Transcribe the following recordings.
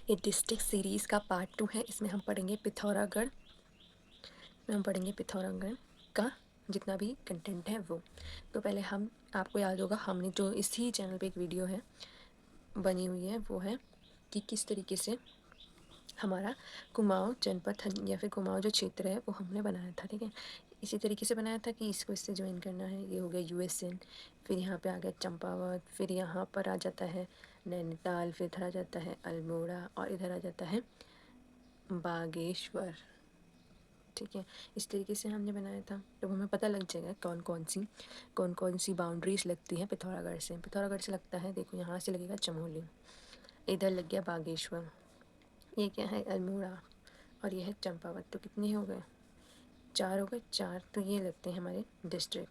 ये district series का part 2 है। इसमें हम पढ़ेंगे पिथौरागढ़ का जितना भी कंटेंट है वो। तो पहले हम आपको याद होगा हमने जो इसी चैनल पे एक वीडियो है बनी हुई है वो है कि किस तरीके से हमारा कुमाऊँ जनपद या फिर कुमाऊँ जो क्षेत्र है वो हमने बनाया था। ठीक है, इसी तरीके से बनाया था कि इसको इससे ज्वाइन करना है। ये हो गया यूएसएन, फिर यहाँ पे आ गया चंपावत, फिर यहाँ पर आ जाता है नैनीताल, फिर इधर आ जाता है अल्मोड़ा और इधर आ जाता है बागेश्वर। ठीक है, इस तरीके से हमने बनाया था। तो हमें पता लग जाएगा कौन कौन सी बाउंड्रीज लगती हैं पिथौरागढ़ से। पिथौरागढ़ से लगता है, देखो यहाँ से लगेगा चमोली, इधर लग गया बागेश्वर, ये क्या है अल्मोड़ा और ये है चंपावत। तो कितने हो गए, 4 हो गए, 4। तो ये लगते हैं हमारे डिस्ट्रिक्ट।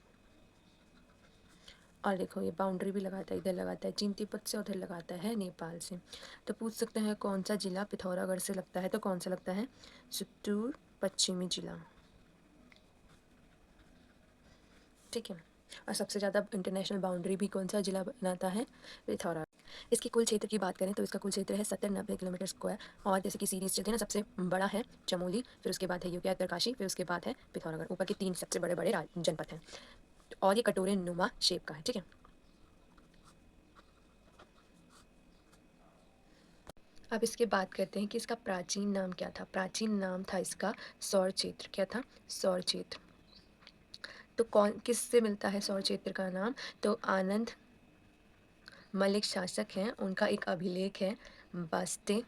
और देखो ये बाउंड्री भी लगाता है, इधर लगाता है चीन तिब्बत से, उधर लगाता है नेपाल से। तो पूछ सकते हैं कौन सा जिला पिथौरागढ़ से लगता है, तो कौन सा लगता है, सुतूर पश्चिमी जिला। ठीक है, और सबसे ज़्यादा इंटरनेशनल बाउंड्री भी कौन सा जिला बनाता है, पिथौरागढ़। इसकी कुल क्षेत्र की बात करें तो इसका कुल क्षेत्र है 70-90 किलोमीटर स्क्वायर। और जैसे कि सीरीज चलती है ना, सबसे बड़ा है चमोली, फिर उसके बाद है योग्य उत्तरकाशी, फिर उसके बाद है पिथौरागढ़। ऊपर के 3 सबसे बड़े बड़े जनपद हैं और ये कटोरे नुमा शेप का है। ठीक है, अब इसके बात करते हैं कि इसका प्राचीन नाम क्या था। प्राचीन नाम था इसका सौर क्षेत्र। क्या था, सौर क्षेत्र। तो कौन किससे मिलता है सौर क्षेत्र का नाम, तो आनंद मलिक शासक हैं, उनका एक अभिलेख है बास्ते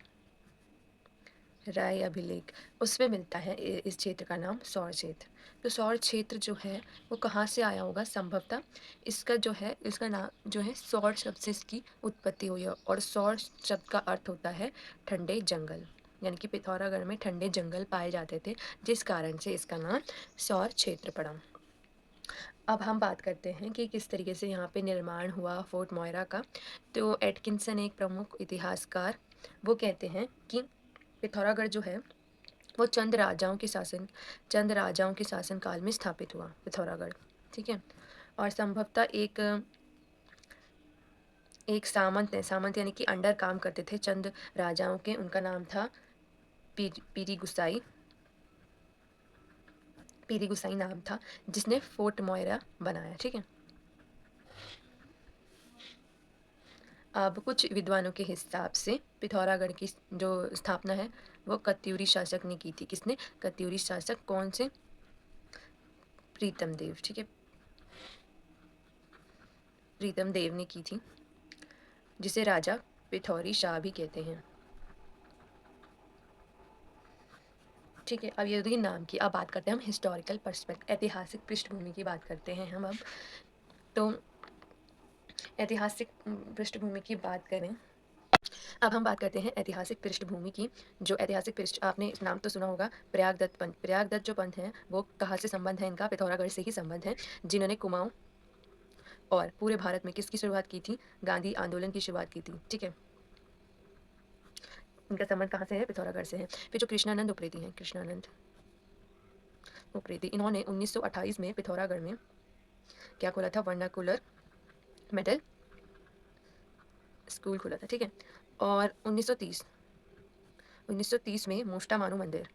राय अभिलेख, उसमें मिलता है इस क्षेत्र का नाम सौर क्षेत्र। तो सौर क्षेत्र जो है वो कहाँ से आया होगा, संभवतः इसका जो है, इसका नाम जो है सौर शब्द से इसकी उत्पत्ति हुई है। और सौर शब्द का अर्थ होता है ठंडे जंगल, यानी कि पिथौरागढ़ में ठंडे जंगल पाए जाते थे, जिस कारण से इसका नाम सौर क्षेत्र पड़ा। अब हम बात करते हैं कि किस तरीके से यहाँ पे निर्माण हुआ फोर्ट मोयरा का। तो एटकिंसन एक प्रमुख इतिहासकार, वो कहते हैं कि पिथौरागढ़ जो है वो चंद राजाओं के शासन काल में स्थापित हुआ पिथौरागढ़। ठीक है, और संभवतः एक सामंत यानी कि अंडर काम करते थे चंद राजाओं के। उनका नाम था पीरी गुसाई नाम था, जिसने फोर्ट मोयरा बनाया। ठीक है, अब कुछ विद्वानों के हिसाब से पिथौरागढ़ की जो स्थापना है वो कत्यूरी शासक ने की थी। किसने, कत्यूरी शासक, कौन से, प्रीतम देव। ठीक है, प्रीतम देव ने की थी, जिसे राजा पिथौरी शाह भी कहते हैं। ठीक है, अब ये रही नाम की। अब बात करते हैं हम हिस्टोरिकल पर्सपेक्ट, ऐतिहासिक पृष्ठभूमि की बात करते हैं हम अब। तो ऐतिहासिक पृष्ठभूमि की बात करें, अब हम बात करते हैं ऐतिहासिक पृष्ठभूमि की। जो ऐतिहासिक पृष्ठ, आपने नाम तो सुना होगा, प्रयागदत्त पंथ। प्रयागदत्त जो पंथ हैं वो कहाँ से संबंध है इनका, पिथौरागढ़ से ही संबंध है, जिन्होंने कुमाऊं और पूरे भारत में किसकी शुरुआत की थी, गांधी आंदोलन की शुरुआत की थी। ठीक है, इनका संबंध कहाँ से है, पिथौरागढ़ से है। फिर जो कृष्णानंद उप्रेती हैं, इन्होंने 1928 में पिथौरागढ़ में क्या खोला था, वर्नाकुलर मिडिल स्कूल खोला था। ठीक है, और 1930 में मोष्टा मानू मंदिर,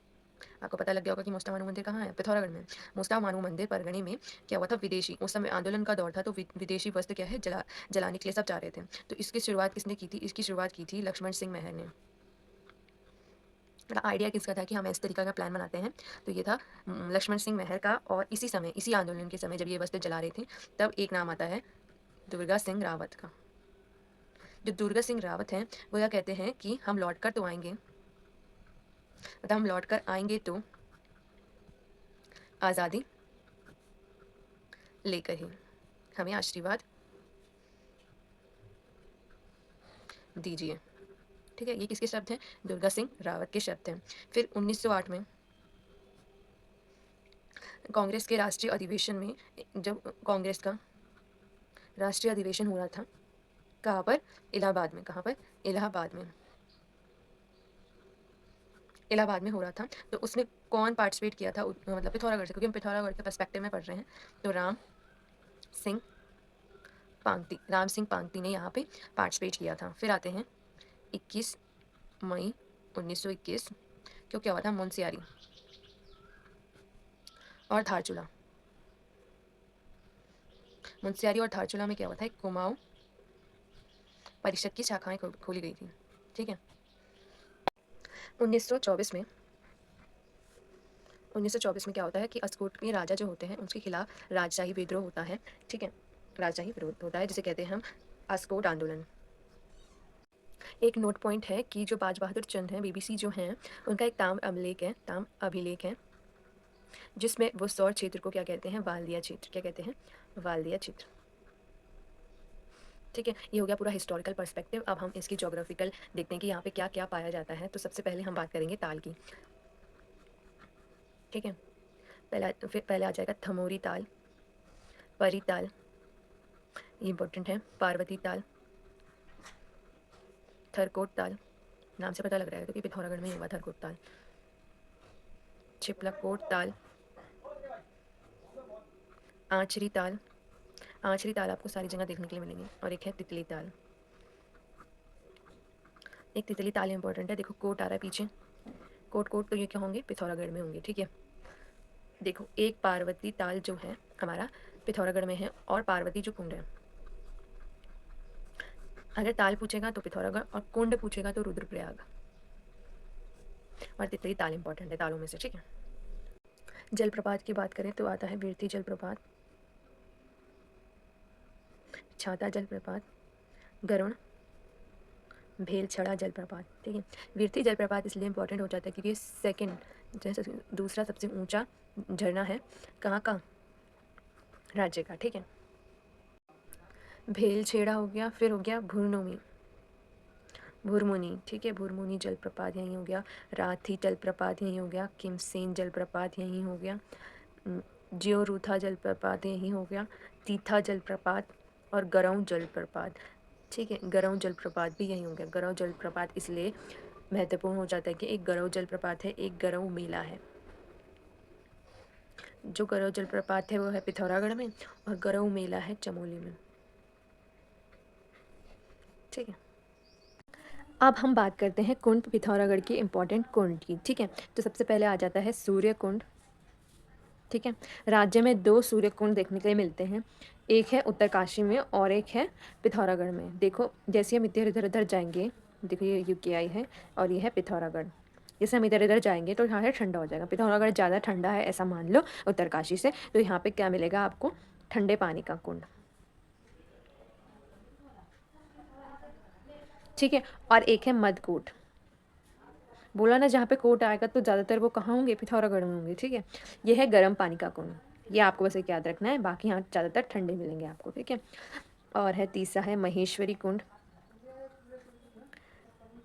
आपको पता लग गया होगा कि मोस्टा मानू मंदिर कहाँ है, पिथौरागढ़ में। मोस्टा मानू मंदिर परगणे में क्या हुआ था, विदेशी, उस समय आंदोलन का दौर था, तो विदेशी वस्त्र क्या है, जलाने के लिए सब चाह रहे थे। तो इसकी शुरुआत किसने की थी, इसकी शुरुआत की थी लक्ष्मण सिंह महर ने। आइडिया किसका था कि हम इस तरीका का प्लान बनाते हैं, तो ये था लक्ष्मण सिंह महर का। और इसी आंदोलन के समय जब ये वस्त्र जला रहे थे, तब एक नाम आता है दुर्गा सिंह रावत का। जो दुर्गा सिंह रावत हैं वो यह कहते हैं कि हम लौट कर तो आएंगे, मतलब हम लौट कर आएंगे तो आज़ादी लेकर ही, हमें आशीर्वाद दीजिए। ठीक है, ये किसके शब्द हैं, दुर्गा सिंह रावत के शब्द हैं। फिर 1908 में कांग्रेस के राष्ट्रीय अधिवेशन में, जब कांग्रेस का राष्ट्रीय अधिवेशन हो रहा था, कहाँ पर, इलाहाबाद में। कहाँ पर, इलाहाबाद में हो रहा था। तो उसमें कौन पार्टिसिपेट किया था, मतलब पिथौरागढ़ से, क्योंकि हम पिथौरागढ़ के पर्सपेक्टिव में पढ़ रहे हैं। तो राम सिंह पांगती ने यहाँ पे पार्टिसिपेट किया था। फिर आते हैं 21 मई 1921 क्यों क्या हुआ था? मुंशियारी और धारचूला। मुंशियारी और धारचूला में क्या हुआ था? एक कुमाऊं परिषद की शाखाएं खोली गई थी। ठीक है। 1924 में 1924 में क्या होता है कि अस्कोट के राजा जो होते हैं उनके खिलाफ राजशाही विद्रोह होता है। ठीक है, राजशाही विरोध होता है जिसे कहते हैं हम अस्कोट आंदोलन। एक नोट पॉइंट है कि जो बाज बहादुर चंद हैं, बीबीसी जो हैं, उनका एक ताम अभिलेख है जिसमें वो सौर क्षेत्र को क्या कहते हैं? वाल्दिया क्षेत्र। क्या कहते हैं? वाल्दिया क्षेत्र। ठीक है, ये हो गया पूरा हिस्टोरिकल पर्सपेक्टिव। अब हम इसकी ज्योग्राफिकल देखते हैं कि यहाँ पे क्या क्या पाया जाता है। तो सबसे पहले हम बात करेंगे ताल की। ठीक है, पहले आ जाएगा थमोरी ताल, परी ताल, ये इंपॉर्टेंट है, पार्वती ताल, थरकोट ताल, नाम से पता लग रहा है तो कि पिथौरागढ़ में ही होगा थरकोट ताल, छिपलाकोट ताल, आंचरी ताल। आंचरी ताल आपको सारी जगह देखने के लिए मिलेंगी। और एक है तितली ताल। एक तितली ताल इंपॉर्टेंट है, देखो कोट आ रहा है पीछे, कोट तो ये क्या होंगे? पिथौरागढ़ में होंगे। ठीक है, देखो एक पार्वती ताल जो है हमारा पिथौरागढ़ में है और पार्वती जो कुंड है, अगर ताल पूछेगा तो पिथौरागढ़ और कुंड पूछेगा तो रुद्रप्रयाग। और तितली ताल इंपॉर्टेंट है तालों में से। ठीक है, जलप्रपात की बात करें तो आता है बिरथी जलप्रपात, छाता जलप्रपात, गरुण, भेलछड़ा जलप्रपात। ठीक है, बिरथी जलप्रपात इसलिए इंपॉर्टेंट हो जाता है क्योंकि सेकंड जैसे दूसरा सबसे ऊंचा झरना है कहाँ का? राज्य का। ठीक है, भेलछेड़ा हो गया, फिर हो गया भुरमुनी। ठीक है, भुरमुनी जलप्रपात यहीं हो गया, राथी जलप्रपात यहीं हो गया, किमसेन जलप्रपात यहीं हो गया, जियोरूथा जलप्रपात यहीं हो गया, तीथा जलप्रपात और गराऊं जलप्रपात। ठीक है, गराऊं जलप्रपात भी यहीं हो गया। गराऊं जलप्रपात इसलिए महत्वपूर्ण हो जाता है कि एक गराऊं जलप्रपात है, एक गराऊं मेला है। जो गराऊं जलप्रपात है वो है पिथौरागढ़ में और गराऊं मेला है चमोली में। ठीक है, अब हम बात करते हैं कुंड, पिथौरागढ़ के इम्पोर्टेंट कुंड की। ठीक है, तो सबसे पहले आ जाता है सूर्य कुंड। ठीक है, राज्य में 2 सूर्य कुंड देखने के लिए मिलते हैं, एक है उत्तरकाशी में और एक है पिथौरागढ़ में। देखो जैसे हम इधर इधर जाएंगे, देखो ये UKI है और ये है पिथौरागढ़। जैसे हम इधर इधर जाएंगे तो यहाँ से ठंडा हो जाएगा। पिथौरागढ़ ज़्यादा ठंडा है ऐसा मान लो उत्तरकाशी से, तो यहाँ पे क्या मिलेगा आपको? ठंडे पानी का कुंड। ठीक है, और एक है मधकोट। बोला ना जहाँ पे कोट आएगा तो ज़्यादातर वो कहाँ होंगे? पिथौरागढ़ में होंगे। ठीक है, ये है गर्म पानी का कुंड, ये आपको बस एक याद रखना है, बाकी यहाँ ज़्यादातर ठंडे मिलेंगे आपको। ठीक है, और है तीसरा है महेश्वरी कुंड,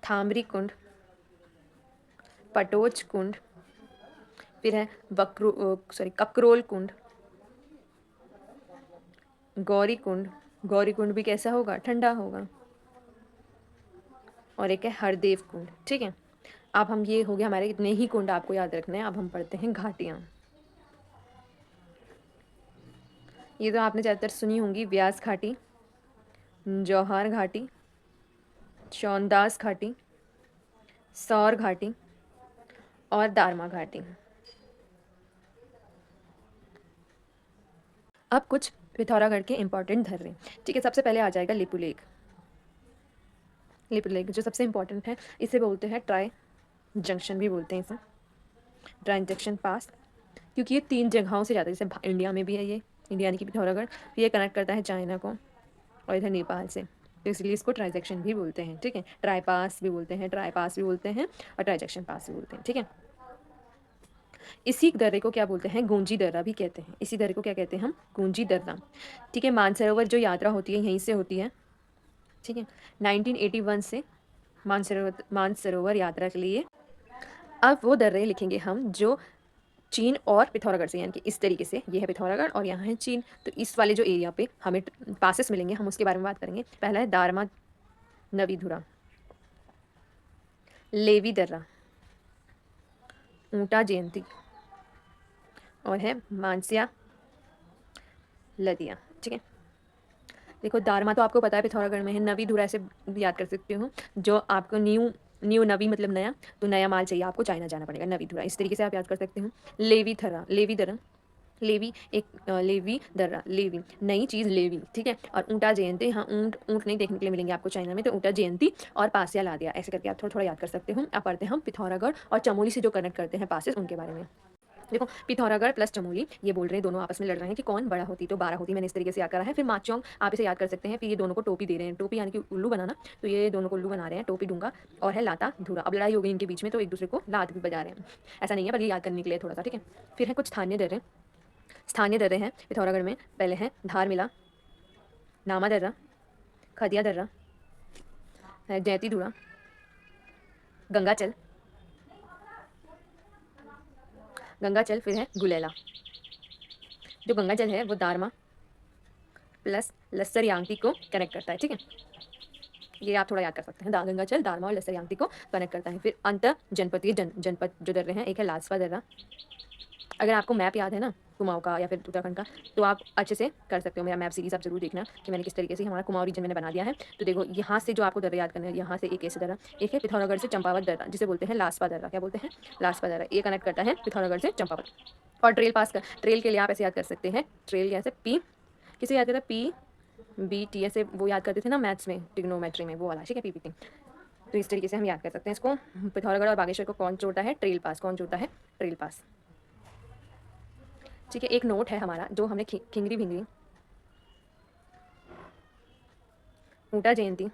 थामरी कुंड, पटोच कुंड, फिर है ककरोल कुंड, गौरी कुंड। गौरी कुंड भी कैसा होगा? ठंडा होगा। और एक है हरदेव कुंड। ठीक है, अब हम ये हो गया हमारे इतने ही कुंड आपको याद रखना है। अब हम पढ़ते हैं घाटियाँ। ये तो आपने ज़्यादातर सुनी होंगी, व्यास घाटी, जौहार घाटी, चौंदास घाटी, सौर घाटी और दारमा घाटी। अब कुछ पिथौरागढ़ के इंपॉर्टेंट धर्रे। ठीक है, सबसे पहले आ जाएगा लिपू लेक। लिपू लेक जो सबसे इंपॉर्टेंट है, इसे बोलते हैं ट्राई जंक्शन भी बोलते हैं इसे, ट्राई जंक्शन पास, क्योंकि ये 3 जगहों से जाता है। जैसे इंडिया में भी है ये, इंडिया यानी कि पिथौरागढ़, फिर ये कनेक्ट करता है चाइना को और इधर नेपाल से, तो इसलिए इसको ट्रांजैक्शन भी बोलते हैं। ठीक है, ट्राई पास भी बोलते हैं, ट्राई पास भी बोलते हैं और ट्रांजैक्शन पास भी बोलते हैं। ठीक है, इसी दर्रे को क्या बोलते हैं? गूंजी दर्रा भी कहते हैं। इसी दर्रे को क्या कहते हैं हम? गूंजी दर्रा। ठीक है, मानसरोवर जो यात्रा होती है यहीं से होती है। ठीक है, 1981 से मानसरोवर यात्रा के लिए अब वो दर्रे लिखेंगे हम जो चीन और पिथौरागढ़ से, यानी कि इस तरीके से, ये है पिथौरागढ़ और यहाँ है चीन, तो इस वाले जो एरिया पे हमें पासेस मिलेंगे हम उसके बारे में बात करेंगे। पहला है दारमा नवीधुरा, लेवी दर्रा, ऊंटा जयंती और है मानसिया लदिया। ठीक है, देखो दारमा तो आपको पता है पिथौरागढ़ में है, नवीधुरा ऐसे याद कर सकते हो जो आपको न्यू न्यू, नवी मतलब नया, तो नया माल चाहिए आपको, चाइना जाना पड़ेगा, नवी धुरा। इस तरीके से आप याद कर सकते हो। लेवी थरा, लेवी दरा, लेवी एक लेवी दर्रा, लेवी नई चीज़, लेवी, ठीक है। और ऊँटा जयंती, हाँ ऊँट ऊँट नहीं देखने के लिए मिलेंगे आपको चाइना में, तो ऊँटा जयंती और पासिया ला दिया, ऐसे करके आप थोड़ा थोड़ा याद कर सकते हो। अब पढ़ते हैं हम पिथौरागढ़ और चमोली से जो कनेक्ट करते हैं पासेस, उनके बारे में। देखो पिथौरागढ़ प्लस चमोली, ये बोल रहे हैं दोनों आपस में लड़ रहे हैं कि कौन बड़ा होती, तो 12 होती, मैंने इस तरीके से याद करा है। फिर माचोंग आप इसे याद कर सकते हैं, फिर ये दोनों को टोपी दे रहे हैं, टोपी यानी कि उल्लू बनाना, तो ये दोनों को उल्लू बना रहे हैं, टोपी दूंगा। और है लाता धूरा, अब लड़ाई हो गई इनके बीच में, तो एक दूसरे को लात भी बजा रहे हैं, ऐसा नहीं है पर ये याद करने के लिए थोड़ा सा, ठीक है। फिर है कुछ स्थानीय दर्रे, स्थानीय दर्रे हैं पिथौरागढ़ में। पहले हैं धार मिला, नामा दर्रा, खदिया दर्रा, है जैती धुरा, गंगाचल, गंगाचल, फिर है गुलेला। जो गंगाचल है वो दारमा प्लस लस्सर यांगती को कनेक्ट करता है, ठीक है। ये आप थोड़ा याद कर सकते हैं, गंगाचल दारमा और लस्सर यांगती को कनेक्ट करता है। फिर अंत जनपदीय जनपद जो दर्रे हैं, एक है लासपा दर्रा। अगर आपको मैप याद है ना कुमाऊं का या फिर उत्तराखंड का, तो आप अच्छे से कर सकते हो। मेरा मैप सीरीज आप जरूर देखना कि मैंने किस तरीके से हमारा कुमाऊं रीजन मैंने बना दिया है। तो देखो यहाँ से जो आपको दर्रा याद करना है, यहाँ से एक ऐसे दर्रा, एक है पिथौरागढ़ से चंपावत दर्रा, जिसे बोलते हैं लासपा दर्रा। क्या बोलते हैं? लासपा दर्रा। ये कनेक्ट करता है पिथौरागढ़ से चंपावत। और ट्रेल पास कर, ट्रेल के लिए आप ऐसे याद कर सकते हैं, ट्रेल जैसे पी, किसे याद करता है? पी बी टी, ऐसे वो याद करते थे ना मैथ्स में, ट्रिग्नोमेट्री में, वो वाला, ठीक है, पीपीटी। तो इस तरीके से हम याद कर सकते हैं इसको। पिथौरागढ़ और बागेश्वर को कौन जोड़ता है? ट्रेल पास। कौन जोड़ता है? ट्रेल पास, ठीक है। एक नोट है हमारा जो हमने खिंगरी भिंगरी, ऊँटा जयंती,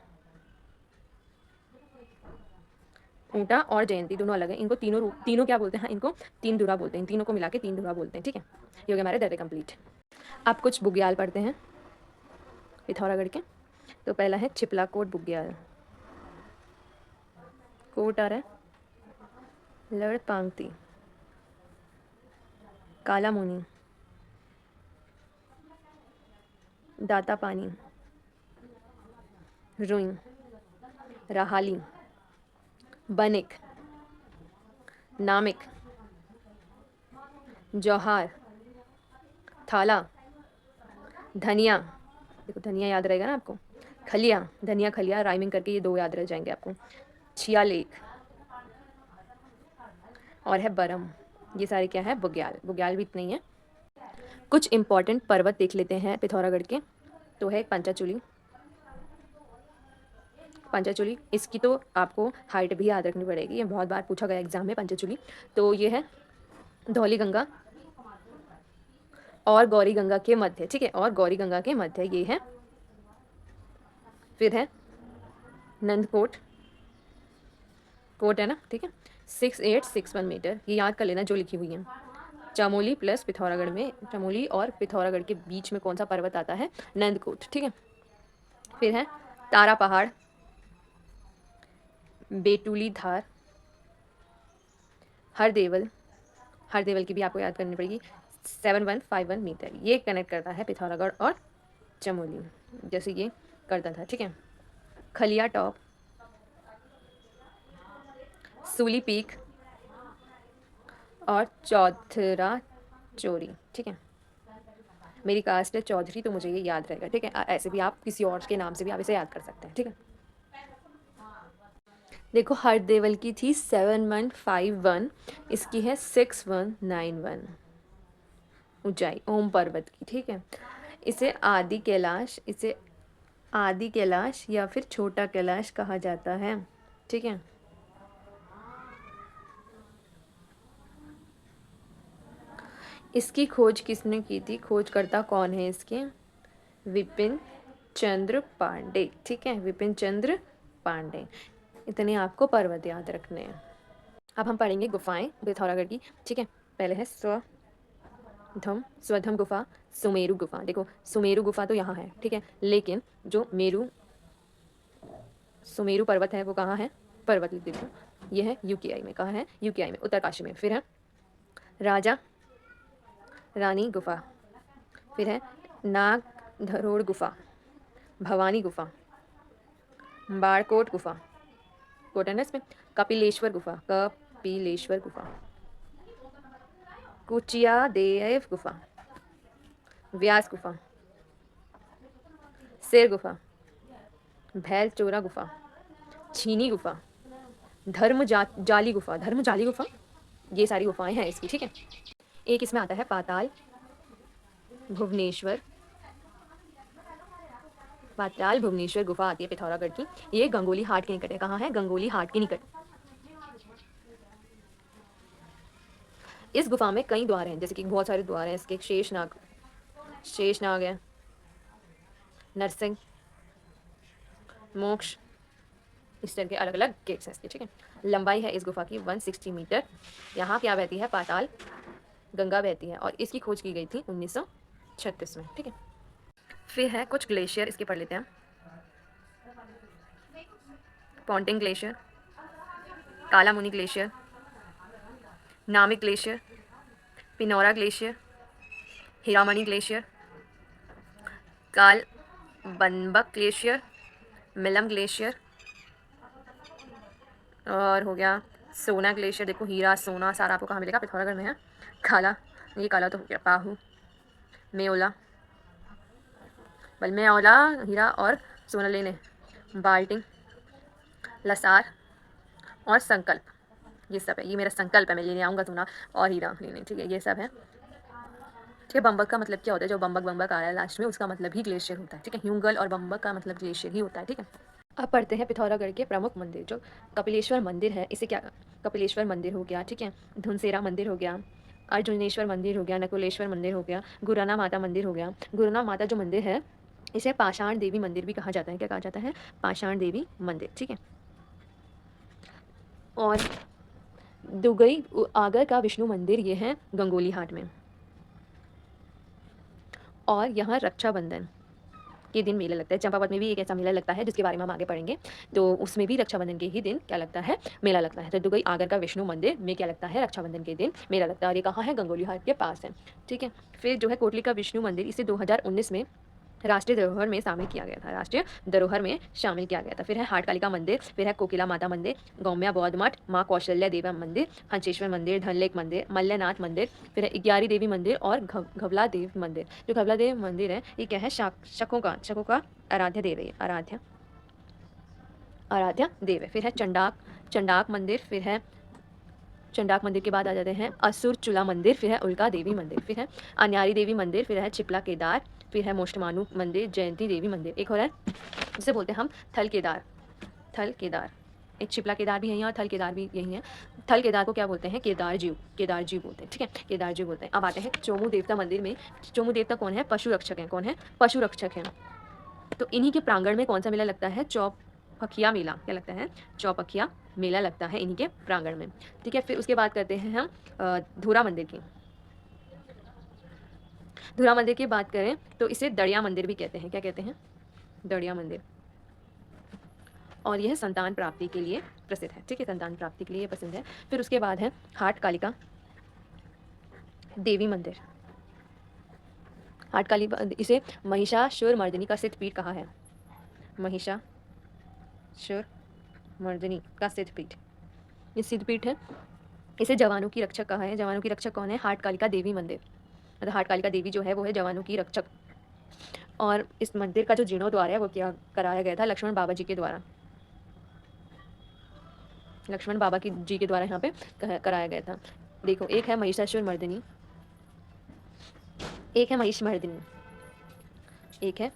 ऊँटा और जयंती दोनों अलग है, इनको तीनों क्या बोलते हैं? इनको तीन धुरा बोलते हैं, इन तीनों को मिला के तीन धुरा बोलते हैं, ठीक है। ये हो गया हमारे दर्रे कंप्लीट। अब कुछ बुग्याल पढ़ते हैं पिथौरागढ़ के। तो पहला है छिपला कोट बुग्याल, कोट आ रहा है लड़ पांगती, काला मुनी, दाता पानी, रुई, राहाली, बनिक, नामिक, जौहार, थाला, धनिया, देखो धनिया याद रहेगा ना आपको, खलिया, धनिया खलिया, राइमिंग करके ये दो याद रह जाएंगे आपको, छिया लेक, और है बरम। ये सारे क्या है? बुग्याल। बुग्याल भी इतने ही है। कुछ इंपॉर्टेंट पर्वत देख लेते हैं पिथौरागढ़ के। तो है पंचाचूली, पंचाचूली, इसकी तो आपको हाइट भी याद रखनी पड़ेगी, ये बहुत बार पूछा गया एग्जाम में, पंचाचूली। तो ये है धौली गंगा और गौरी गंगा के मध्य, ठीक है, और गौरी गंगा के मध्य ये है। फिर है नंदकोट, कोट है ना, ठीक है, 6861 मीटर, ये याद कर लेना जो लिखी हुई है। चमोली प्लस पिथौरागढ़ में, चमोली और पिथौरागढ़ के बीच में कौन सा पर्वत आता है? नंदकोट, ठीक है। फिर है तारा पहाड़, बेटुली धार, हरदेवल, हरदेवल की भी आपको याद करनी पड़ेगी, 7151 मीटर, ये कनेक्ट करता है पिथौरागढ़ और चमोली, जैसे ये करता था, ठीक है। खलिया टॉप, सूली पीक और चौधरा चोरी, ठीक है। मेरी कास्ट है चौधरी, तो मुझे ये याद रहेगा, ठीक है। ऐसे भी आप किसी और के नाम से भी आप इसे याद कर सकते हैं, ठीक है। देखो हरदेवल की थी 7151, इसकी है 6191 ऊंचाई, ओम पर्वत की, ठीक है। इसे आदि कैलाश, इसे आदि कैलाश या फिर छोटा कैलाश कहा जाता है, ठीक है। इसकी खोज किसने की थी? खोजकर्ता कौन है इसके? विपिन चंद्र पांडे, ठीक है, विपिन चंद्र पांडे। इतने आपको पर्वत याद रखने हैं। अब हम पढ़ेंगे गुफाएं पिथौरागढ़ की, ठीक है। पहले है स्वधम गुफा, सुमेरु गुफा। देखो सुमेरु गुफा तो यहाँ है, ठीक है, लेकिन जो सुमेरु पर्वत है वो कहाँ है? पर्वत लिख देती हूँ, ये है यूकेआई में। कहाँ है? यूकेआई में, उत्तरकाशी में। फिर है राजा रानी गुफा, फिर है नाग धरोड़ गुफा, भवानी गुफा, बाड़कोट गुफा, कोट है ना इसमें, कपिलेश्वर गुफा, कपिलेश्वर गुफा, कुचिया देव गुफा, व्यास गुफा, शेर गुफा, भैल चोरा गुफा, छीनी गुफा, जाली गुफा, धर्म जाली गुफा, ये सारी गुफाएं हैं इसकी, ठीक है। एक इसमें आता है पाताल भुवनेश्वर, पाताल भुवनेश्वर गुफा आती है पिथौरागढ़ की। ये गंगोली हाट के निकट है। कहाँ है? गंगोली हाट के निकट। इस गुफा में कई द्वार हैं, जैसे कि बहुत सारे द्वार हैं इसके। शेषनाग है, नरसिंह, मोक्ष, इस तरह के अलग अलग गेट्स हैं इसके, ठीक है। लंबाई है इस गुफा की 160 मीटर। यहाँ क्या बहती है? पाताल गंगा बहती है, और इसकी खोज की गई थी 1936 में, ठीक है। फिर है कुछ ग्लेशियर, इसके पढ़ लेते हैं। पॉन्टिंग ग्लेशियर, कालामुनि ग्लेशियर, नामिक glacier, Pinaura glacier, Hiramani glacier, काल बनबक ग्लेशियर, मिलम ग्लेशियर, और हो गया सोना ग्लेशियर। देखो हीरा सोना सारा आपको कहाँ मिलेगा? पिथौरागढ़ में है। काला, ये काला तो हो गया। पाहू, मेओला, बलमेओला हीरा और सोना लेने, बाल्टिंग, लसार और संकल्प, ये सब है। ये मेरा संकल्प है, मैं लेने आऊँगा सोना और हीरा लेने, ठीक है। ये सब है, ठीक है। बम्बक का मतलब क्या होता है? जो बम्बक बम्बक आ रहा है लास्ट में, उसका मतलब ही ग्लेशियर होता है, ठीक है। ह्यूंगल और बम्बक का मतलब ग्लेशियर ही होता है, ठीक है। अब पढ़ते हैं पिथौरागढ़ के प्रमुख मंदिर। जो कपिलेश्वर मंदिर है, इसे क्या, कपिलेश्वर मंदिर हो गया, ठीक है। धुनसेरा मंदिर हो गया, अर्जुनेश्वर मंदिर हो गया, नकुलेश्वर मंदिर हो गया, गुरुना माता मंदिर हो गया। गुरुना माता जो मंदिर है, इसे पाषाण देवी मंदिर भी कहा जाता है। क्या कहा जाता है? पाषाण देवी मंदिर, ठीक है। और दुगई आगर का विष्णु मंदिर, ये है गंगोली हाट में। और यहाँ रक्षाबंधन के दिन मेला लगता है। चंपावत में भी एक ऐसा मेला लगता है जिसके बारे में हम आगे पढ़ेंगे, तो उसमें भी रक्षाबंधन के ही दिन क्या लगता है? मेला लगता है। तो दुगई आगर का विष्णु मंदिर में क्या लगता है? रक्षाबंधन के दिन मेला लगता है। और ये कहाँ है? गंगोली हाट के पास है, ठीक है। फिर जो है कोटली का विष्णु मंदिर, इसे 2019 में राष्ट्रीय धरोहर में शामिल किया गया था। राष्ट्रीय धरोहर में शामिल किया गया था। फिर है हाट कालिका मंदिर, फिर है कोकिला माता मंदिर, गौम्या बौद्ध मठ, माँ कौशल्या देवी मंदिर, हंसेश्वर मंदिर, धनलेक मंदिर, मल्लनाथ मंदिर, फिर है इग्यारी देवी मंदिर और घबला देव मंदिर। जो घबला देव मंदिर है, ये क्या है? शकों का आराध्य देव है, आराध्य देव है। फिर है चंडाक मंदिर, फिर है चंडाक मंदिर के बाद आ जाते हैं असुर चूला मंदिर, फिर है उल्का देवी मंदिर, फिर है अन्यारी देवी मंदिर, फिर है चिपला केदार, फिर है मोष्टमानु मंदिर, जयंती देवी मंदिर। एक और है जिसे बोलते हैं हम थल केदार। एक चिपला केदार भी यही है और थल केदार भी यही है। थल केदार को क्या बोलते हैं? केदार जीव बोलते हैं, ठीक है। केदार जीव बोलते हैं। अब आते हैं चोमू देवता मंदिर में। चोमू देवता कौन है? पशु रक्षक हैं। कौन है? पशु रक्षक हैं। तो इन्हीं के प्रांगण में कौन सा मेला लगता है? चौपखिया मेला। क्या लगता है? चौपखिया मेला लगता है इन्हीं के प्रांगण में, ठीक है। फिर उसके बाद करते हैं हम धूरा मंदिर की। धूरा मंदिर की बात करें तो इसे दड़िया मंदिर भी कहते हैं। क्या कहते हैं? दड़िया मंदिर। और यह संतान प्राप्ति के लिए प्रसिद्ध है, ठीक है। संतान प्राप्ति के लिए प्रसिद्ध है। फिर उसके बाद है हाट कालिका देवी मंदिर। हाट काली, इसे महिषासुर मर्दिनी का सिद्ध पीठ कहा है। महिषासुर मर्दिनी का सिद्ध पीठ, ये सिद्ध पीठ है। इसे जवानों की रक्षक कहा है। जवानों की रक्षक कौन है? हाट कालिका देवी मंदिर। मतलब हाट कालिका देवी जो है वो है जवानों की रक्षक। और इस मंदिर का जो जीर्णोद्वार है वो क्या कराया गया था? लक्ष्मण बाबा जी के द्वारा। लक्ष्मण बाबा की जी के द्वारा यहाँ पे कराया गया था। देखो, एक है महिषासुर मर्दिनी, एक है महिष मर्दिनी, एक है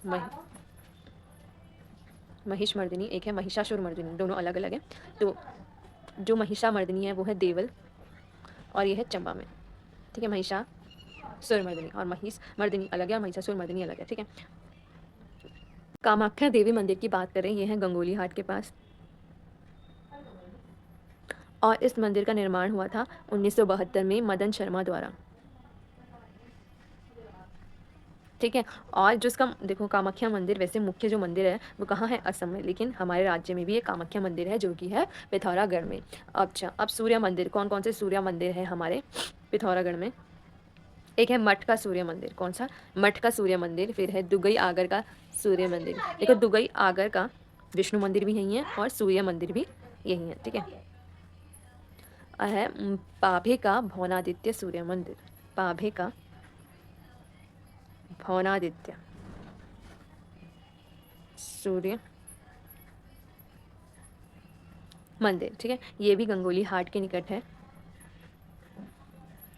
महिष मर्दिनी, एक है महिषासुर मर्दिनी। दोनों अलग अलग है। तो जो महिषा मर्दिनी है वो है देवल, और ये है चंबा में, ठीक है। महिषासुर मर्दिनी और महिष मर्दिनी अलग है और महिषासुर मर्दिनी अलग है, ठीक है। कामाख्या देवी मंदिर की बात करें, ये है गंगोली हाट के पास। और इस मंदिर का निर्माण हुआ था 1972 में मदन शर्मा द्वारा, ठीक है। और जो इसका देखो कामाख्या मंदिर, वैसे मुख्य जो मंदिर है वो कहाँ है? असम में, लेकिन हमारे राज्य में भी एक कामाख्या मंदिर है जो कि है पिथौरागढ़ में। अच्छा, अब सूर्य मंदिर, कौन कौन से सूर्य मंदिर है हमारे पिथौरागढ़ में? एक है मठ का सूर्य मंदिर। कौन सा? मठ का सूर्य मंदिर। फिर है दुगई आगर का सूर्य मंदिर। देखो दुगई आगर का विष्णु मंदिर भी यही है और सूर्य मंदिर भी यही है, ठीक है। है पाभे का भौनादित्य सूर्य मंदिर। पाभे का भौनादित्य सूर्य मंदिर, ठीक है। ये भी गंगोली हाट के निकट है,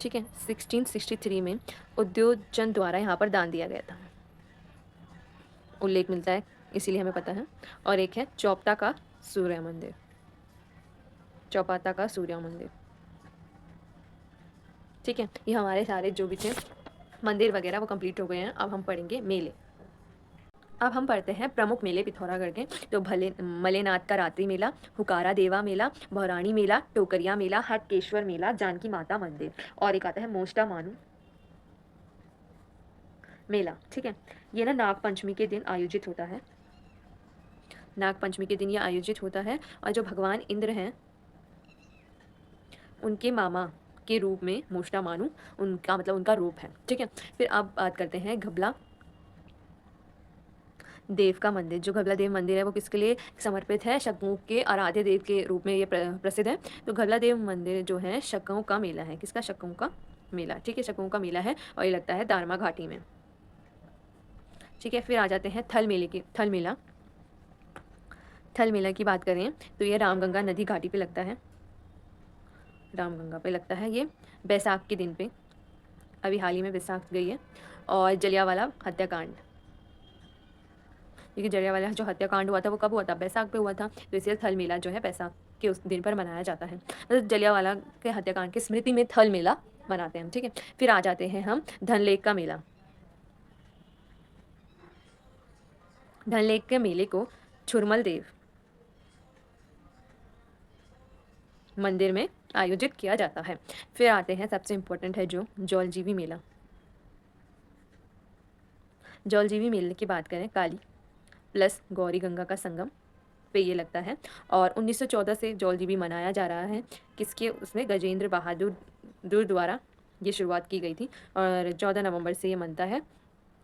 ठीक है। 1663 में उद्योगचंद द्वारा यहाँ पर दान दिया गया था, उल्लेख मिलता है, इसीलिए हमें पता है। और एक है चौपटा का सूर्य मंदिर, चौपाता का सूर्य मंदिर, ठीक है। ये हमारे सारे जो भी थे मंदिर वगैरह वो कंप्लीट हो गए हैं। अब हम पढ़ेंगे मेले। अब हम पढ़ते हैं प्रमुख मेले पिथौरागढ़ के। तो भले मलेनाथ का रात्रि मेला, हुकारा देवा मेला, भौरानी मेला, टोकरिया मेला, हटकेश्वर मेला, जानकी माता मंदिर, और एक आता है मोष्टा मानू मेला, ठीक है। ये ना नाग पंचमी के दिन आयोजित होता है, नाग पंचमी के दिन ये आयोजित होता है। और जो भगवान इंद्र हैं उनके मामा के रूप में मोष्टा मानू उनका मतलब उनका रूप है, ठीक है। फिर अब बात करते हैं घबला देव का मंदिर। जो घबला देव मंदिर है वो किसके लिए समर्पित है? शकों के आराध्य देव के रूप में ये प्रसिद्ध है। तो घबला देव मंदिर जो है शकों का मेला है, किसका? शकों का मेला, ठीक है। शकों का मेला है और ये लगता है दारमा घाटी में, ठीक है। फिर आ जाते हैं थल मेले की, थल मेला। थल मेला की बात करें तो ये रामगंगा नदी घाटी पे लगता है, रामगंगा पे लगता है ये बैसाख के दिन पे, अभी हाल ही में बैसाख गई है। और जलियांवाला हत्याकांड, क्योंकि जलियांवाला जो हत्याकांड हुआ था वो कब हुआ था? बैसाख पे हुआ था, तो इसलिए थल मेला जो है बैसाख के उस दिन पर मनाया जाता है। तो जलियांवाला के हत्याकांड की स्मृति में थल मेला मनाते हैं, ठीक है। फिर आ जाते हैं हम धनलेक का मेला। धनलेक के मेले को छुरमल देव मंदिर में आयोजित किया जाता है। फिर आते हैं सबसे इम्पोर्टेंट है जो जौलजीबी मेला। जौलजीबी मेले की बात करें, काली प्लस गौरी गंगा का संगम पे ये लगता है। और 1914 से जौलजीबी मनाया जा रहा है, किसके? उसमें गजेंद्र बहादुर द्वारा ये शुरुआत की गई थी। और 14 नवंबर से ये मनता है।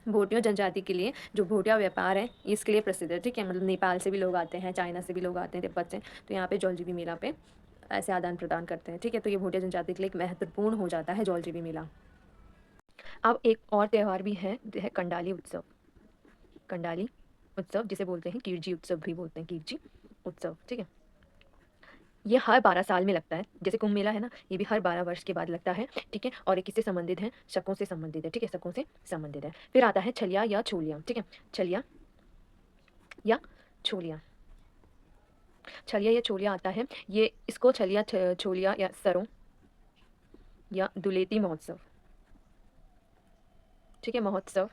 भोटियों जनजाति के लिए जो भोटिया व्यापार है इसके लिए प्रसिद्ध है, ठीक है। मतलब नेपाल से भी लोग आते हैं, चाइना से भी लोग आते हैं, तिब्बत से, तो यहाँ पे जौलजीबी मेला पे ऐसे आदान प्रदान करते हैं, ठीक है। तो ये भोटिया जनजाति के लिए एक महत्वपूर्ण हो जाता है जौलजीबी मेला। अब एक और त्यौहार भी है, जो है कंडाली उत्सव। कंडाली उत्सव जिसे बोलते हैं कीरजी उत्सव भी बोलते हैं, कीरजी उत्सव, ठीक है। ये हर 12 साल में लगता है, जैसे कुंभ मेला है ना, ये भी हर 12 वर्ष के बाद लगता है, ठीक है। और ये किससे संबंधित है? शकों से संबंधित है, ठीक है, शकों से संबंधित है। फिर आता है छलिया या छोलिया, ठीक है। छलिया या छोलिया, छलिया या छोलिया आता है, ये इसको छलिया छोलिया या सरों या दुलेती महोत्सव, ठीक है, महोत्सव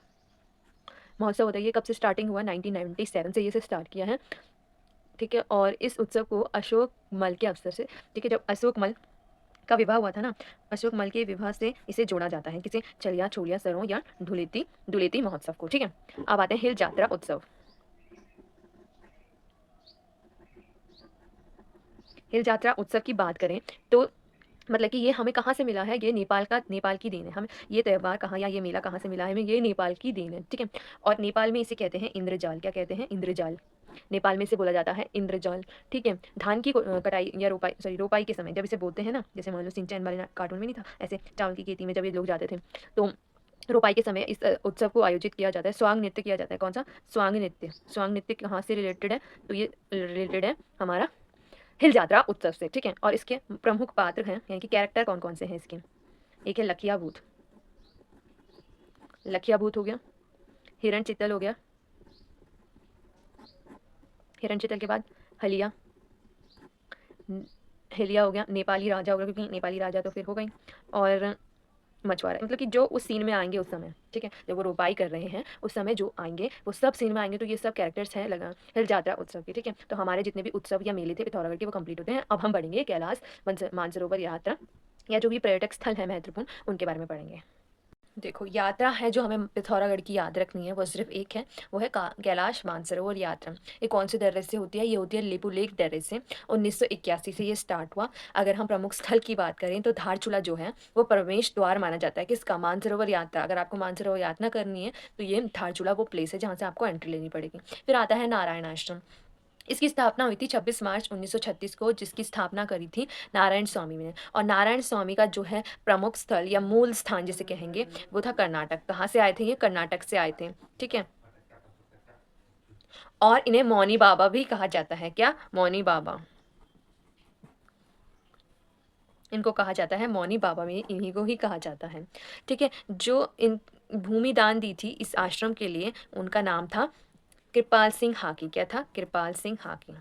महोत्सव होता है। ये कब से स्टार्टिंग हुआ? 1997 से ये से स्टार्ट किया है, ठीक है। और इस उत्सव को अशोक मल के अवसर से, ठीक है, जब अशोक मल का विवाह हुआ था ना, अशोक मल के विवाह से इसे जोड़ा जाता है, किसे? छलिया छोलिया सरों या धुलेती दुलेती महोत्सव को, ठीक है। अब आते हैं हिल यात्रा उत्सव। हिल यात्रा उत्सव की बात करें तो मतलब कि ये हमें कहाँ से मिला है? ये नेपाल की देन है। हमें ये त्यौहार कहाँ या ये मेला कहाँ से मिला है? हमें ये नेपाल की देन है, ठीक है। और नेपाल में इसे कहते हैं इंद्रजाल। क्या कहते हैं? इंद्रजाल। नेपाल में इसे बोला जाता है इंद्रजाल, ठीक है। धान की कटाई या रोपाई के समय जब इसे बोलते हैं ना, जैसे मान लो सिंचैन वाले कार्टून में नहीं था, ऐसे चावल की खेती में जब ये लोग जाते थे तो रोपाई के समय इस उत्सव को आयोजित किया जाता है। स्वांग नृत्य किया जाता है। कौन सा? स्वांग नृत्य। स्वांग नृत्य कहाँ से रिलेटेड है? तो ये रिलेटेड है हमारा हिल यात्रा उत्सव से, ठीक है। और इसके प्रमुख पात्र हैं, यानी कि कैरेक्टर कौन कौन से हैं इसके? एक है लखिया भूत, लखिया भूत हो गया, हिरण चित्तल हो गया, हिरण चित्तल के बाद हलिया, हिलिया हो गया, नेपाली राजा हो गया, क्योंकि नेपाली राजा तो फिर हो गई, और मछुआरा। मतलब कि जो उस सीन में आएंगे उस समय, ठीक है, जब वो रोपाई कर रहे हैं उस समय जो आएंगे वो सब सीन में आएंगे। तो ये सब कैरेक्टर्स हैं लगा हिल यात्रा उत्सव के, ठीक है। तो हमारे जितने भी उत्सव या मेले थे पिथौरागढ़ के वो कंप्लीट होते हैं। अब हम पढ़ेंगे कैलाश मानसरोवर यात्रा या जो भी पर्यटक स्थल है महत्वपूर्ण उनके बारे में पढ़ेंगे। देखो, यात्रा है जो हमें पिथौरागढ़ की याद रखनी है वो सिर्फ एक है, वो है कैलाश मानसरोवर यात्रा। ये कौन से दर्रे से होती है? ये होती है लिपुलेख दर्रे से। 1981 से ये स्टार्ट हुआ। अगर हम प्रमुख स्थल की बात करें तो धारचूला जो है वो प्रवेश द्वार माना जाता है, किसका? मानसरोवर यात्रा। अगर आपको मानसरोवर यात्रा करनी है तो ये धारचूला वो प्लेस है जहाँ से आपको एंट्री लेनी पड़ेगी। फिर आता है नारायण आश्रम। इसकी स्थापना हुई थी 26 मार्च 1936 को, जिसकी स्थापना करी थी नारायण स्वामी ने। और नारायण स्वामी का जो है प्रमुख स्थल या मूल स्थान जिसे कहेंगे वो था कर्नाटक। कहाँ से आए थे? ये कर्नाटक से आए थे, ठीक है। और इन्हें मौनी बाबा भी कहा जाता है। क्या? मौनी बाबा। इनको कहा जाता है मौनी बाबा में, इन्हीं को ही कहा जाता है। ठीक है, जो इन भूमि दान दी थी इस आश्रम के लिए, उनका नाम था कृपाल सिंह हाकी। क्या था? कृपाल सिंह हाकी।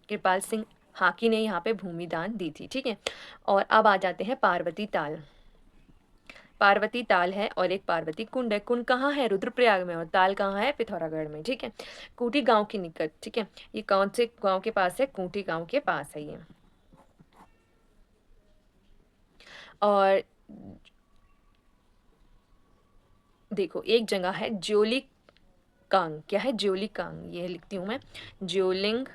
कृपाल सिंह हाकी ने यहाँ पे भूमि दान दी थी। ठीक है, और अब आ जाते हैं पार्वती ताल। पार्वती ताल है और एक पार्वती कुंड है। कुंड कहाँ है? रुद्रप्रयाग में, और ताल कहाँ है? पिथौरागढ़ में। ठीक है, कूटी गांव के निकट। ठीक है, ये कौन से गांव के पास है? कूटी गांव के पास है ये। और देखो एक जगह है ज्योली कांग। क्या है? ज्योली कांग, ये लिखती हूँ मैं, ज्योलिंग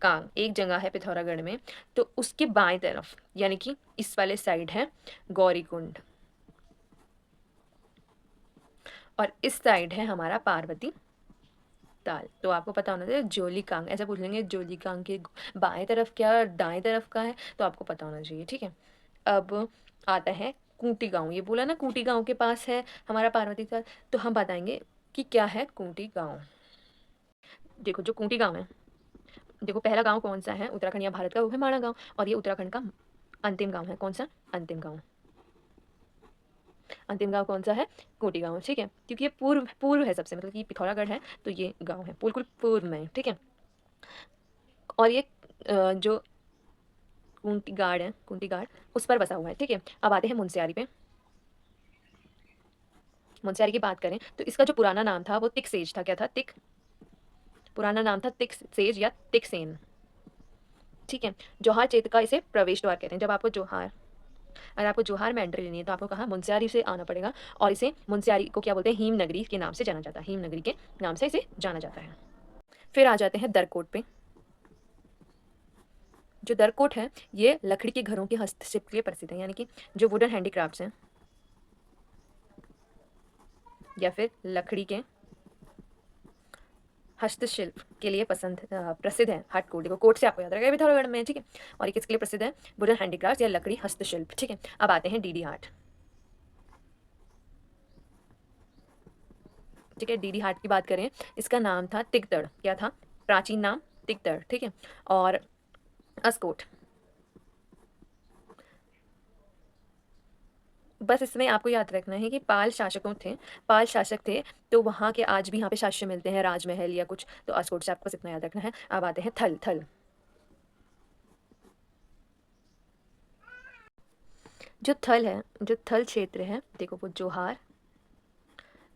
कांग एक जगह है पिथौरागढ़ में। तो उसके बाएं तरफ यानी कि इस वाले साइड है गौरीकुंड, और इस साइड है हमारा पार्वती ताल। तो आपको पता होना चाहिए जोली कांग, ऐसा पूछ लेंगे जोली कांग के बाएं तरफ क्या दाएं तरफ का है, तो आपको पता होना चाहिए। ठीक है, अब आता है कूटी गांव। ये बोला ना कूटी गांव के पास है हमारा पार्वती ताल, तो हम बताएंगे कि क्या है कूटी गांव। देखो जो कूटी गांव है, देखो पहला गांव कौन सा है उत्तराखंड या भारत का? वो है माणा गांव, और ये उत्तराखंड का अंतिम गांव है। कौन सा? अंतिम गांव। अंतिम गांव कौन सा है? कोटी गांव। ठीक है, क्योंकि ये पूर्व पूर्व है सबसे, मतलब कि पिथौरागढ़ है तो ये गांव है बिल्कुल पूर्व में। ठीक है, और ये जो कुंती गाड़ है, कुंती गाड़ उस पर बसा हुआ है। ठीक है, अब आते हैं मुंशियारी पे। मुंशियारी की बात करें तो इसका जो पुराना नाम था वो तिक सेज था। क्या था? तिक। पुराना नाम था तिक सेज या तिक सेन। ठीक है, जोहार क्षेत्र का इसे प्रवेश द्वार कहते हैं। जब आपको जोहार, अगर आपको जोहार में एंट्री लेनी है तो आपको कहाँ? मुंशियारी से आना पड़ेगा, और इसे मुंशियारी को क्या बोलते हैं? हीम नगरी के नाम से जाना जाता है। हीम नगरी के नाम से इसे जाना जाता है। फिर आ जाते हैं दरकोट पे। जो दरकोट है ये लकड़ी के घरों के हस्तशिल्प के लिए प्रसिद्ध है, यानी कि जो वुडन हैंडीक्राफ्ट्स हैं या फिर लकड़ी के हस्तशिल्प के लिए प्रसिद्ध है हटकोट। देखो कोट से आपको याद रहेगा पिथौरागढ़ में। ठीक है, और ये किसके लिए प्रसिद्ध है? वुडन हैंडीक्राफ्ट या लकड़ी हस्तशिल्प। ठीक है, अब आते हैं डीडी हाट। ठीक है, डीडी हाट की बात करें, इसका नाम था तिगतड़। क्या था? प्राचीन नाम तिगतड़। ठीक है, और अस्कोट। बस इसमें आपको याद रखना है कि पाल शासकों थे, पाल शासक थे, तो वहाँ के आज भी यहाँ पे शास्य मिलते हैं, राजमहल या कुछ, तो अस्कोट से आपको इतना याद रखना है। अब आते हैं थल। थल जो थल है, जो थल क्षेत्र है, देखो वो जोहार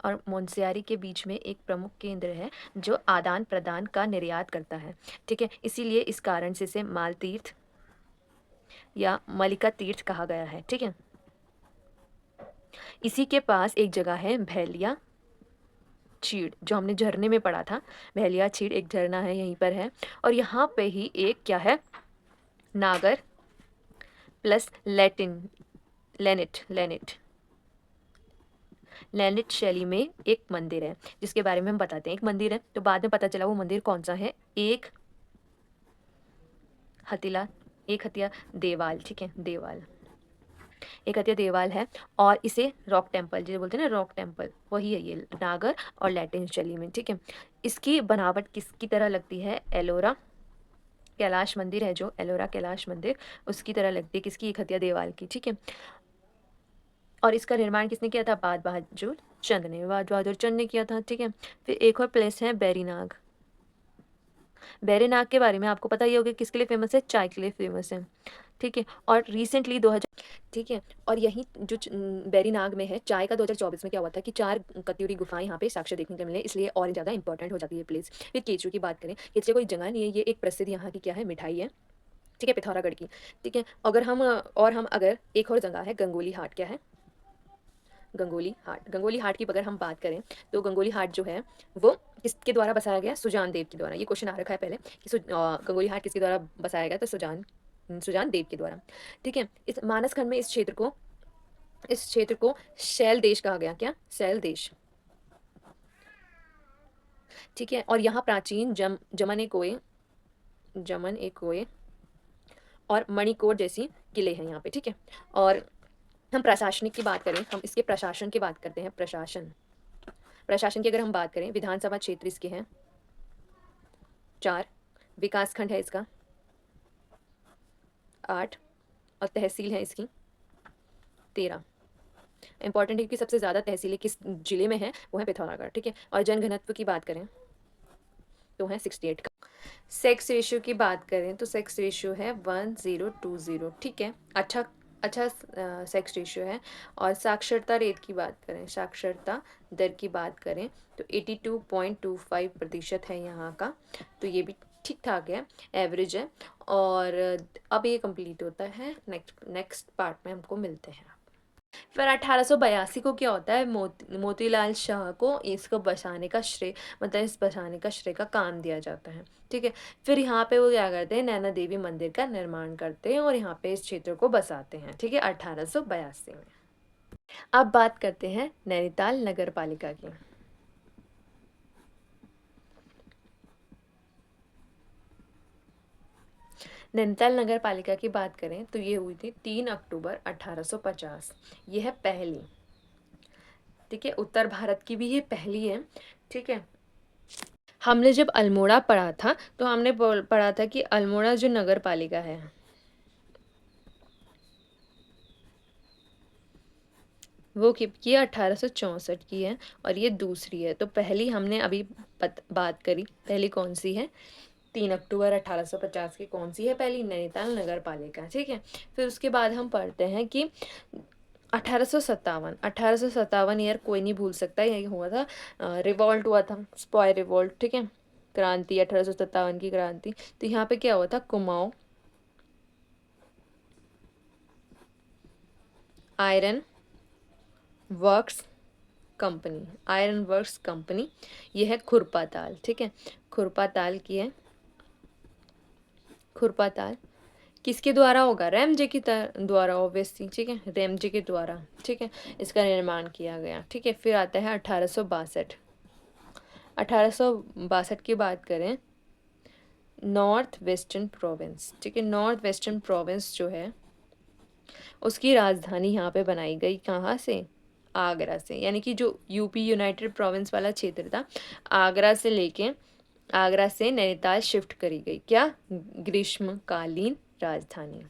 और मुंशियारी के बीच में एक प्रमुख केंद्र है जो आदान प्रदान का निर्यात करता है। ठीक है, इसीलिए इस कारण से इसे माल तीर्थ या मलिका तीर्थ कहा गया है। ठीक है, इसी के पास एक जगह है भैलिया चीड़, जो हमने झरने में पढ़ा था। भैलिया चीड़ एक झरना है, यहीं पर है, और यहाँ पे ही एक क्या है? नागर प्लस लैटिन, लेनिट, लेनिट, लैनिट शैली में एक मंदिर है जिसके बारे में हम बताते हैं। एक मंदिर है तो बाद में पता चला वो मंदिर कौन सा है। एक हतीला, एक हतिया देवाल। ठीक है, देवाल, एक हतिया देवाल है, और इसे रॉक टेम्पल जिसे बोलते हैं ना, रॉक टेम्पल, वही है ये नागर और लैटिन शैली में। ठीक है, इसकी बनावट किसकी तरह लगती है? एलोरा कैलाश मंदिर है, जो एलोरा कैलाश मंदिर, उसकी तरह लगती है। किसकी? एक हतिया देवाल की। ठीक है, और इसका निर्माण किसने किया था? बाद बहादुर चंद ने, बाद बहादुर चंद ने किया था। ठीक है, फिर एक और प्लेस है बैरीनाग। बैरीनाग के बारे में आपको पता ही होगा किसके लिए फेमस है? चाय के लिए फेमस है। ठीक है, और रिसेंटली 2000, ठीक है, और यही जो बैरीनाग में है, चाय का 2024 में क्या हुआ था कि 4 कत्यूरी गुफाएं यहाँ पे साक्ष्य देखने को मिले, इसलिए और ज़्यादा इंपॉर्टेंट हो जाती है प्लेस। फिर केचू की बात करें, केचू कोई जगह नहीं है, ये एक प्रसिद्ध यहाँ की क्या है? मिठाई है। ठीक है, पिथौरागढ़ की। ठीक है, अगर हम और हम अगर एक और जगह है गंगोली हाट। क्या है? गंगोली हाट। गंगोली हाट की अगर हम बात करें तो गंगोली हाट जो है वो किसके द्वारा बसाया गया? सुजान देव के द्वारा। ये क्वेश्चन आ रखा है पहले कि गंगोली हाट किसके द्वारा बसाया गया? तो सुजान, सुजान देव के द्वारा। ठीक है, इस मानस खंड में इस क्षेत्र को शैल देश कहा गया। क्या? शैल देश। ठीक है, और यहाँ प्राचीन जमन ए कोय और मणिकोट जैसी किले हैं यहाँ पे। ठीक है, और हम प्रशासनिक की बात करें, हम इसके प्रशासन की बात करते हैं। प्रशासन, प्रशासन की अगर हम बात करें, विधानसभा क्षेत्र इसके हैं 4, विकासखंड है इसका 8 और तहसील है इसकी 13। इंपॉर्टेंट है कि सबसे ज़्यादा तहसीलें किस जिले में है, वो है पिथौरागढ़, ठीक है। और जनघनत्व की बात करें तो है 68 का। सेक्स रेशियो की बात करें तो सेक्स रेशियो है 1020, ठीक है। अच्छा अच्छा सेक्स रेशियो है। और साक्षरता रेट की बात करें, साक्षरता दर की बात करें तो 82.25% है यहाँ का, तो ये भी ठीक ठाक है, एवरेज है। और अब ये कंप्लीट होता है, नेक्स्ट पार्ट में हमको मिलते हैं। फिर 1882 को क्या होता है, मोतीलाल शाह को इसको बसाने का श्रेय, मतलब इस बसाने का श्रेय का काम दिया जाता है, ठीक है। फिर यहाँ पे वो क्या करते हैं, नैना देवी मंदिर का निर्माण करते हैं और यहाँ पे इस क्षेत्र को बसाते हैं, ठीक है, 1882 में। अब बात करते हैं नैनीताल नगर पालिका की। नैनीताल नगर पालिका की बात करें तो ये हुई थी 3 अक्टूबर 1850। ये है पहली, ठीक है, उत्तर भारत की भी ये पहली है, ठीक है। हमने जब अल्मोड़ा पढ़ा था तो हमने पढ़ा था कि अल्मोड़ा जो नगर पालिका है वो की 1864 की है और ये दूसरी है। तो पहली हमने अभी बात करी, पहली कौन सी है, 3 अक्टूबर 1850 की कौन सी है पहली, नैनीताल नगर पालिका, ठीक है। फिर उसके बाद हम पढ़ते हैं कि 1857 ईयर कोई नहीं भूल सकता, यही हुआ था, रिवॉल्ट हुआ था, स्पॉय रिवॉल्ट, ठीक है, क्रांति, 1857 की क्रांति। तो यहाँ पे क्या हुआ था, Kumaon iron works company, iron works company, ये है खुरपाताल, ठीक है, खुरपाताल की है। खुरपाताल किसके द्वारा होगा, रैमजे के द्वारा ऑब्वियसली, ठीक है, रैमजे के द्वारा, ठीक है, इसका निर्माण किया गया, ठीक है। फिर आता है 1862। 1862 की बात करें, नॉर्थ वेस्टर्न प्रोविंस, ठीक है, नॉर्थ वेस्टर्न प्रोविंस जो है उसकी राजधानी यहाँ पे बनाई गई, कहाँ से, आगरा से, यानी कि जो यूपी यूनाइटेड प्रोविंस वाला क्षेत्र था, आगरा से लेके, आगरा से नैनीताल शिफ्ट करी गई, क्या, ग्रीष्मकालीन राजधानी।